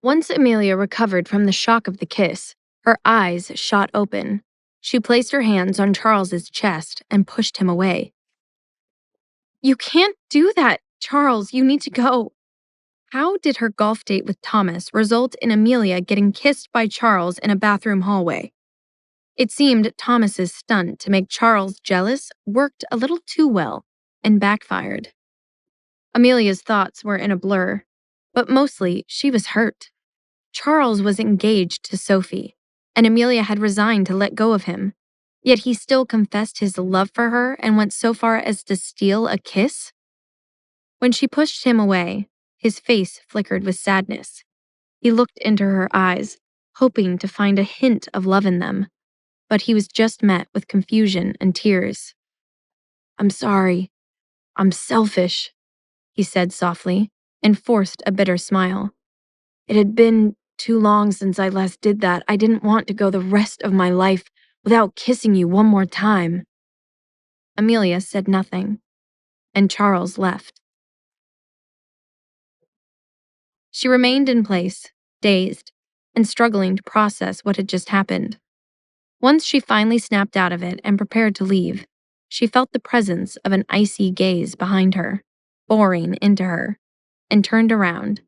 Once Amelia recovered from the shock of the kiss, her eyes shot open. She placed her hands on Charles's chest and pushed him away. "You can't do that, Charles. You need to go." How did her golf date with Thomas result in Amelia getting kissed by Charles in a bathroom hallway? It seemed Thomas's stunt to make Charles jealous worked a little too well and backfired. Amelia's thoughts were in a blur, but mostly she was hurt. Charles was engaged to Sophie, and Amelia had resigned to let go of him. Yet he still confessed his love for her and went so far as to steal a kiss? When she pushed him away, his face flickered with sadness. He looked into her eyes, hoping to find a hint of love in them, but he was just met with confusion and tears. "I'm sorry. I'm selfish," he said softly, and forced a bitter smile. "It had been too long since I last did that. I didn't want to go the rest of my life without kissing you one more time." Amelia said nothing, and Charles left. She remained in place, dazed, and struggling to process what had just happened. Once she finally snapped out of it and prepared to leave, she felt the presence of an icy gaze behind her, boring into her, and turned around,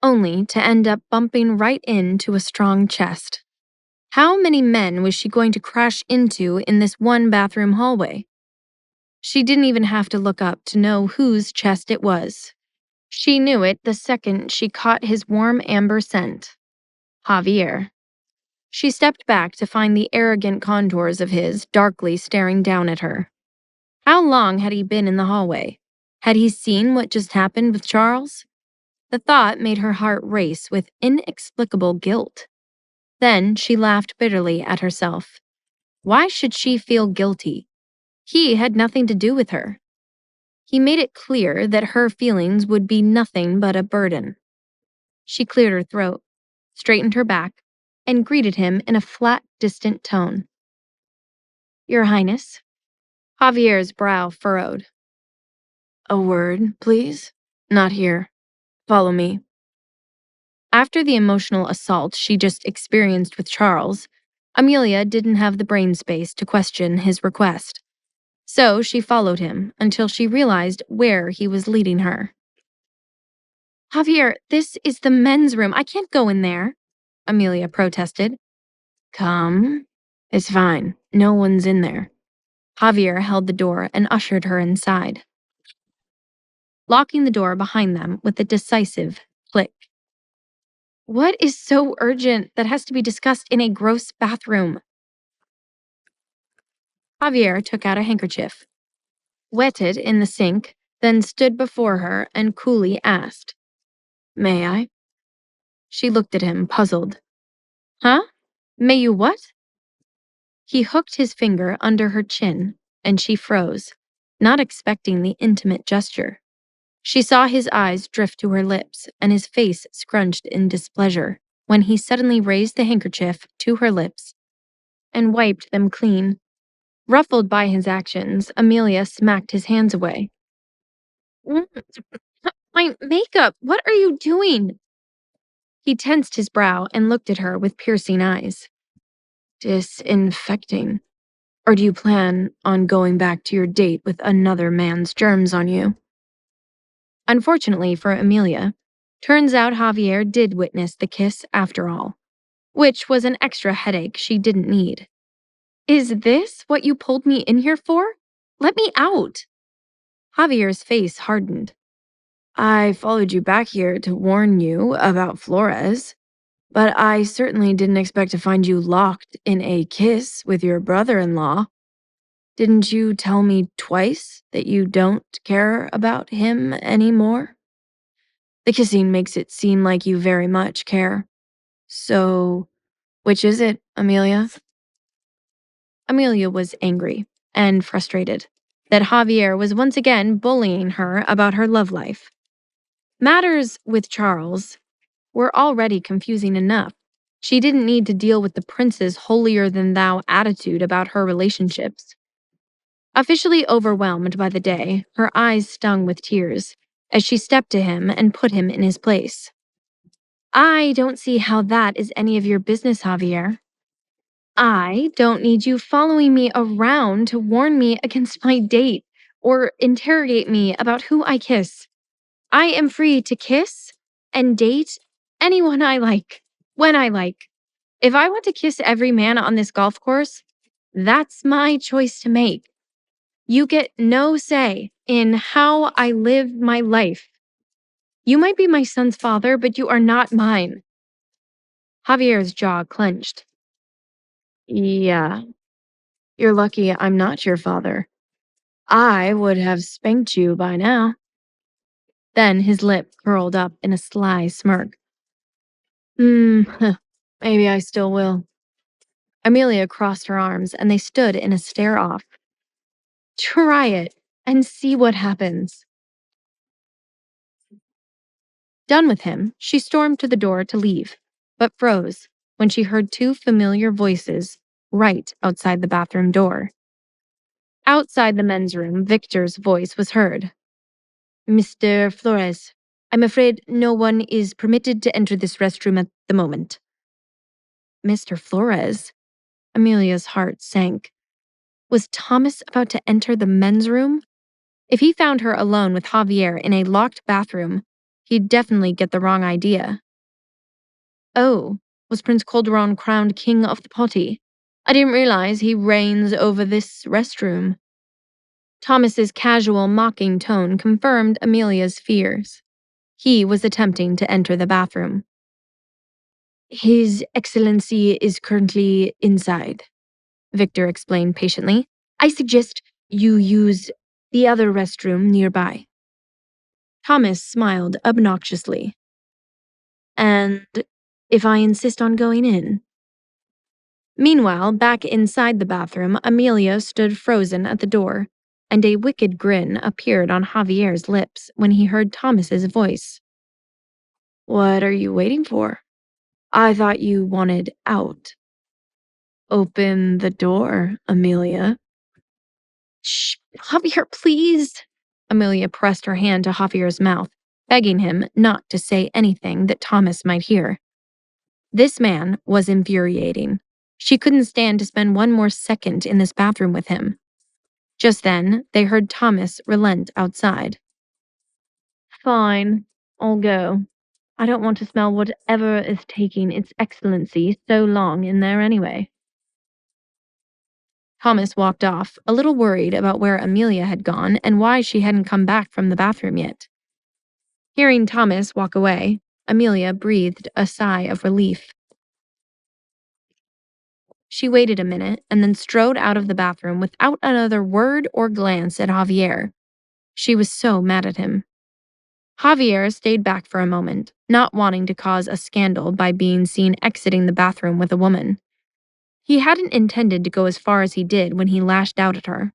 only to end up bumping right into a strong chest. How many men was she going to crash into in this one bathroom hallway? She didn't even have to look up to know whose chest it was. She knew it the second she caught his warm amber scent. Javier. She stepped back to find the arrogant contours of his darkly staring down at her. How long had he been in the hallway? Had he seen what just happened with Charles? The thought made her heart race with inexplicable guilt. Then she laughed bitterly at herself. Why should she feel guilty? He had nothing to do with her. He made it clear that her feelings would be nothing but a burden. She cleared her throat, straightened her back, and greeted him in a flat, distant tone. "Your Highness." Javier's brow furrowed. "A word, please? Not here. Follow me." After the emotional assault she just experienced with Charles, Amelia didn't have the brain space to question his request. So she followed him until she realized where he was leading her. "Javier, this is the men's room. I can't go in there," Amelia protested. "Come. It's fine. No one's in there." Javier held the door and ushered her inside, locking the door behind them with a decisive click. "What is so urgent that has to be discussed in a gross bathroom?" Javier took out a handkerchief, wetted in the sink, then stood before her and coolly asked, "May I?" She looked at him, puzzled. "Huh? May you what?" He hooked his finger under her chin, and she froze, not expecting the intimate gesture. She saw his eyes drift to her lips and his face scrunched in displeasure when he suddenly raised the handkerchief to her lips and wiped them clean. Ruffled by his actions, Amelia smacked his hands away. "Mm, My makeup! What are you doing?" He tensed his brow and looked at her with piercing eyes. "Disinfecting. Or do you plan on going back to your date with another man's germs on you?" Unfortunately for Amelia, turns out Javier did witness the kiss after all, which was an extra headache she didn't need. "Is this what you pulled me in here for? Let me out." Javier's face hardened. "I followed you back here to warn you about Flores, but I certainly didn't expect to find you locked in a kiss with your brother-in-law. Didn't you tell me twice that you don't care about him anymore? The kissing makes it seem like you very much care. So, which is it, Amelia?" Amelia was angry and frustrated that Javier was once again bullying her about her love life. Matters with Charles were already confusing enough. She didn't need to deal with the prince's holier-than-thou attitude about her relationships. Officially overwhelmed by the day, her eyes stung with tears as she stepped to him and put him in his place. I don't see how that is any of your business, Javier. I don't need you following me around to warn me against my date or interrogate me about who I kiss. I am free to kiss and date anyone I like, when I like. If I want to kiss every man on this golf course, that's my choice to make. You get no say in how I live my life. You might be my son's father, but you are not mine. Javier's jaw clenched. Yeah, you're lucky I'm not your father. I would have spanked you by now. Then his lip curled up in a sly smirk. Hmm, maybe I still will. Amelia crossed her arms and they stood in a stare off. Try it and see what happens. Done with him, she stormed to the door to leave, but froze when she heard two familiar voices right outside the bathroom door. Outside the men's room, Victor's voice was heard. Mr. Flores, I'm afraid no one is permitted to enter this restroom at the moment. Mr. Flores? Amelia's heart sank. Was Thomas about to enter the men's room? If he found her alone with Javier in a locked bathroom, he'd definitely get the wrong idea. Oh, was Prince Calderon crowned king of the potty? I didn't realize he reigns over this restroom. Thomas's casual, mocking tone confirmed Amelia's fears. He was attempting to enter the bathroom. His Excellency is currently inside, Victor explained patiently. I suggest you use the other restroom nearby. Thomas smiled obnoxiously. And if I insist on going in? Meanwhile, back inside the bathroom, Amelia stood frozen at the door, and a wicked grin appeared on Javier's lips when he heard Thomas's voice. What are you waiting for? I thought you wanted out. Open the door, Amelia. Shh, Javier, please. Amelia pressed her hand to Javier's mouth, begging him not to say anything that Thomas might hear. This man was infuriating. She couldn't stand to spend one more second in this bathroom with him. Just then, they heard Thomas relent outside. Fine, I'll go. I don't want to smell whatever is taking its excellency so long in there anyway. Thomas walked off, a little worried about where Amelia had gone and why she hadn't come back from the bathroom yet. Hearing Thomas walk away, Amelia breathed a sigh of relief. She waited a minute and then strode out of the bathroom without another word or glance at Javier. She was so mad at him. Javier stayed back for a moment, not wanting to cause a scandal by being seen exiting the bathroom with a woman. He hadn't intended to go as far as he did when he lashed out at her.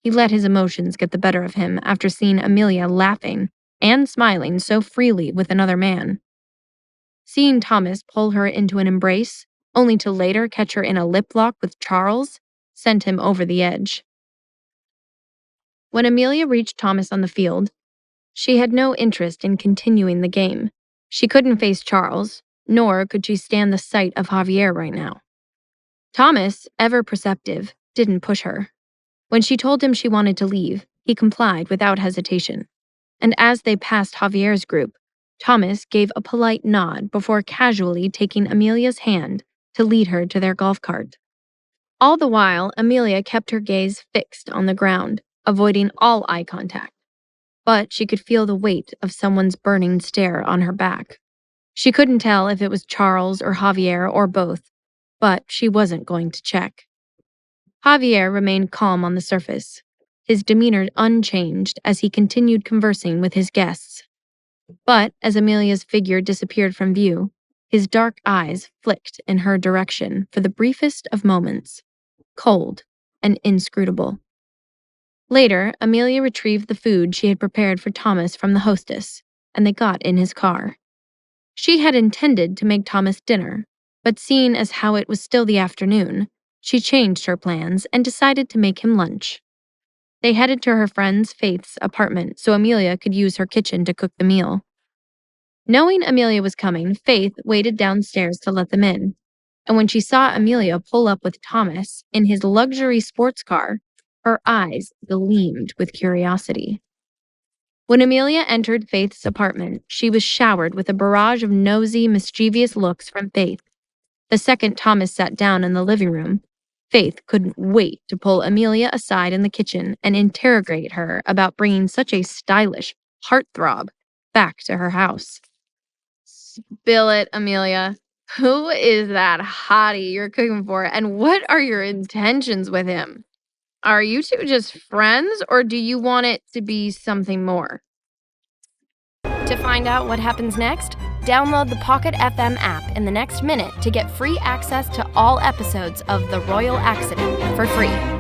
He let his emotions get the better of him after seeing Amelia laughing and smiling so freely with another man. Seeing Thomas pull her into an embrace, only to later catch her in a lip lock with Charles, sent him over the edge. When Amelia reached Thomas on the field, she had no interest in continuing the game. She couldn't face Charles, nor could she stand the sight of Javier right now. Thomas, ever perceptive, didn't push her. When she told him she wanted to leave, he complied without hesitation. And as they passed Javier's group, Thomas gave a polite nod before casually taking Amelia's hand to lead her to their golf cart. All the while, Amelia kept her gaze fixed on the ground, avoiding all eye contact. But she could feel the weight of someone's burning stare on her back. She couldn't tell if it was Charles or Javier or both, but she wasn't going to check. Javier remained calm on the surface, his demeanor unchanged as he continued conversing with his guests. But as Amelia's figure disappeared from view, his dark eyes flicked in her direction for the briefest of moments, cold and inscrutable. Later, Amelia retrieved the food she had prepared for Thomas from the hostess, and they got in his car. She had intended to make Thomas dinner, but seeing as how it was still the afternoon, she changed her plans and decided to make him lunch. They headed to her friend Faith's apartment so Amelia could use her kitchen to cook the meal. Knowing Amelia was coming, Faith waited downstairs to let them in. And when she saw Amelia pull up with Thomas in his luxury sports car, her eyes gleamed with curiosity. When Amelia entered Faith's apartment, she was showered with a barrage of nosy, mischievous looks from Faith. The second Thomas sat down in the living room, Faith couldn't wait to pull Amelia aside in the kitchen and interrogate her about bringing such a stylish heartthrob back to her house. Spill it, Amelia. Who is that hottie you're cooking for, and what are your intentions with him? Are you two just friends, or do you want it to be something more? To find out what happens next, download the Pocket FM app in the next minute to get free access to all episodes of The Royal Accident for free.